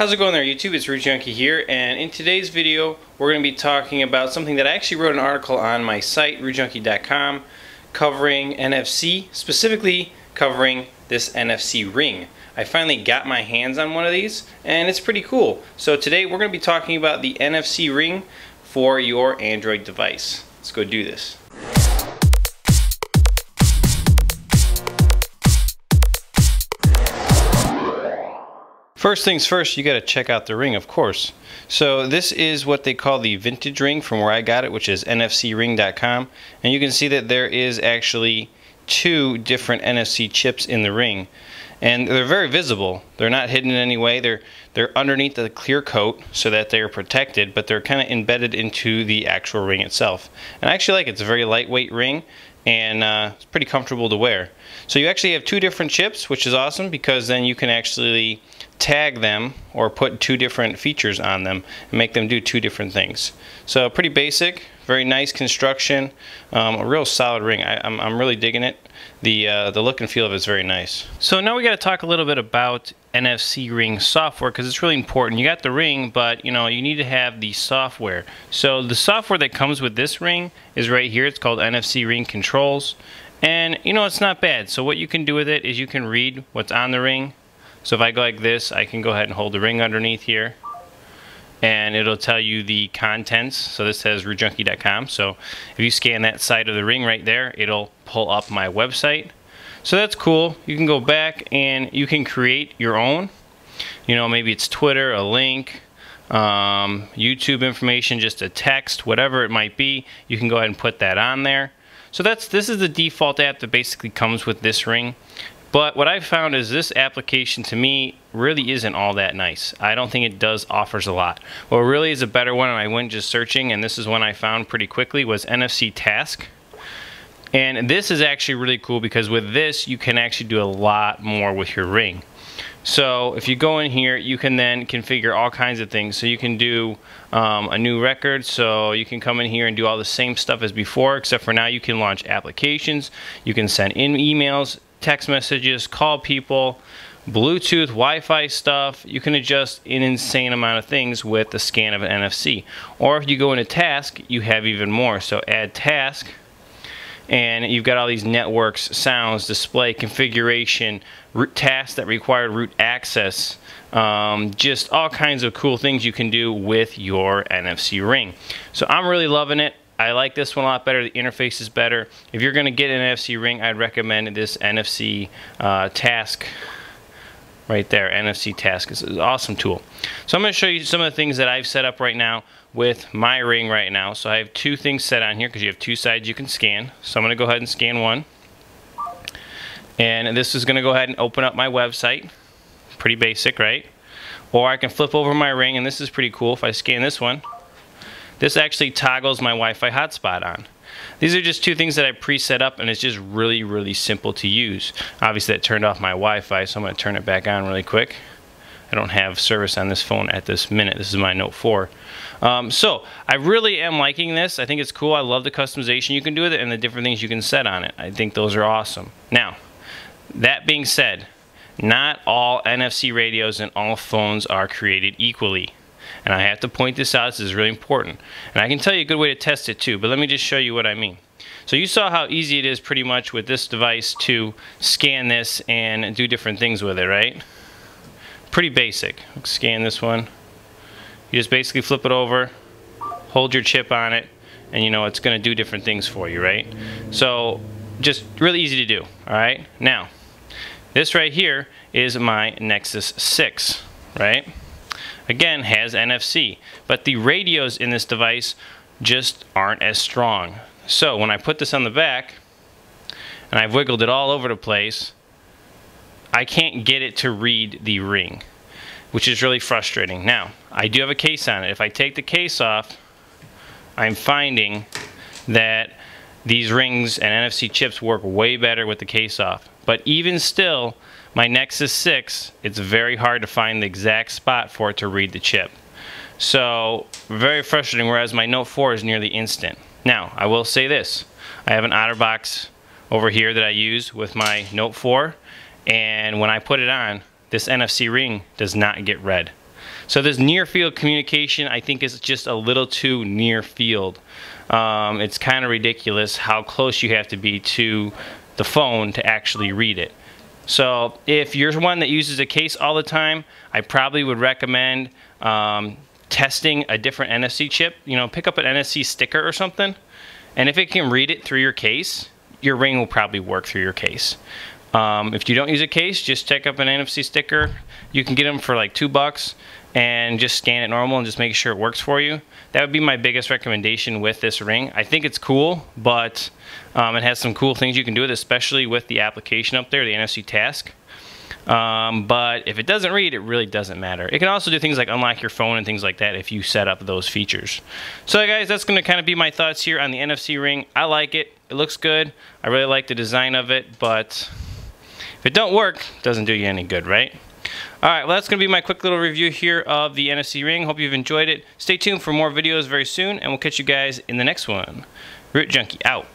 How's it going there, YouTube? It's RootJunky here, and in today's video we're going to be talking about something that I actually wrote an article on my site, RootJunky.com, covering NFC, specifically covering this NFC ring. I finally got my hands on one of these, and it's pretty cool. So today we're going to be talking about the NFC ring for your Android device. Let's go do this. First things first, you got to check out the ring, of course. So this is what they call the vintage ring from where I got it, which is nfcring.com, and you can see that there is actually two different NFC chips in the ring, and they're very visible. They're not hidden in any way. They're underneath the clear coat so that they're protected, but they're kind of embedded into the actual ring itself. And I actually like it. It's a very lightweight ring, and it's pretty comfortable to wear. So you actually have two different chips, which is awesome because then you can actually tag them or put two different features on them and make them do two different things. So pretty basic, very nice construction, a real solid ring. I'm really digging it. The look and feel of it is very nice. So now we got to talk a little bit about NFC Ring Software because it's really important. You got the ring, but you need to have the software. So the software that comes with this ring is right here. It's called NFC Ring Controls, and it's not bad. So what you can do with it is you can read what's on the ring. So if I go like this, I can go ahead and hold the ring underneath here, and it'll tell you the contents. So this says RootJunky.com. So if you scan that side of the ring right there, it'll pull up my website. So that's cool. You can go back and you can create your own. Maybe it's Twitter, a link, YouTube information, just a text, whatever it might be. You can go ahead and put that on there. So this is the default app that basically comes with this ring. But what I've found is this application to me really isn't all that nice. I don't think it offers a lot. What really is a better one, and I went just searching, and this is one I found pretty quickly, was NFC Task. And this is actually really cool because with this you can actually do a lot more with your ring. So if you go in here, you can then configure all kinds of things. So you can do a new record, so you can come in here and do all the same stuff as before, except for now you can launch applications, you can send in emails, text messages, call people, Bluetooth, Wi-Fi stuff. You can adjust an insane amount of things with the scan of an NFC. Or if you go into Task, you have even more. So add Task, and you've got all these networks, sounds, display, configuration, root tasks that require root access, just all kinds of cool things you can do with your NFC ring. So I'm really loving it. I like this one a lot better. The interface is better. If you're going to get an NFC ring, I'd recommend this NFC Task right there. NFC Task is an awesome tool. So I'm going to show you some of the things that I've set up right now with my ring right now. So I have two things set on here because you have two sides you can scan. So I'm going to go ahead and scan one. And this is going to go ahead and open up my website. Pretty basic, right? Or I can flip over my ring, and this is pretty cool. If I scan this one, this actually toggles my Wi-Fi hotspot on. These are just two things that I pre-set up, and it's just really, really simple to use. Obviously, that turned off my Wi-Fi, so I'm going to turn it back on really quick. I don't have service on this phone at this minute. This is my Note 4. So I really am liking this. I think it's cool. I love the customization you can do with it and the different things you can set on it. I think those are awesome. Now, that being said, not all NFC radios and all phones are created equally. And I have to point this out. This is really important. And I can tell you a good way to test it too, but let me just show you what I mean. So you saw how easy it is pretty much with this device to scan this and do different things with it, right? Pretty basic. Let's scan this one. You just basically flip it over, hold your chip on it, and it's going to do different things for you, right? So just really easy to do, all right? Now, this right here is my Nexus 6, right? Again, has NFC, but the radios in this device just aren't as strong. So when I put this on the back, and I've wiggled it all over the place, I can't get it to read the ring, which is really frustrating. Now, I do have a case on it. If I take the case off, I'm finding that these rings and NFC chips work way better with the case off. But even still, my Nexus 6, it's very hard to find the exact spot for it to read the chip. So, very frustrating, whereas my Note 4 is nearly instant. Now, I will say this. I have an OtterBox over here that I use with my Note 4, and when I put it on, this NFC ring does not get read. So this near field communication, I think, is just a little too near field. It's kind of ridiculous how close you have to be to the phone to actually read it. So if you're one that uses a case all the time, I probably would recommend testing a different NFC chip. You know, pick up an NFC sticker or something, and if it can read it through your case, your ring will probably work through your case. If you don't use a case, just check up an NFC sticker. You can get them for like $2 and just scan it normal and just make sure it works for you. That would be my biggest recommendation with this ring. I think it's cool, but it has some cool things you can do with it, especially with the application up there, the NFC task. But if it doesn't read, it really doesn't matter. It can also do things like unlock your phone and things like that if you set up those features. So guys, that's going to kind of be my thoughts here on the NFC ring. I like it. It looks good. I really like the design of it, but if it don't work, it doesn't do you any good, right? Alright, well that's going to be my quick little review here of the NFC ring. Hope you've enjoyed it. Stay tuned for more videos very soon, and we'll catch you guys in the next one. RootJunky out.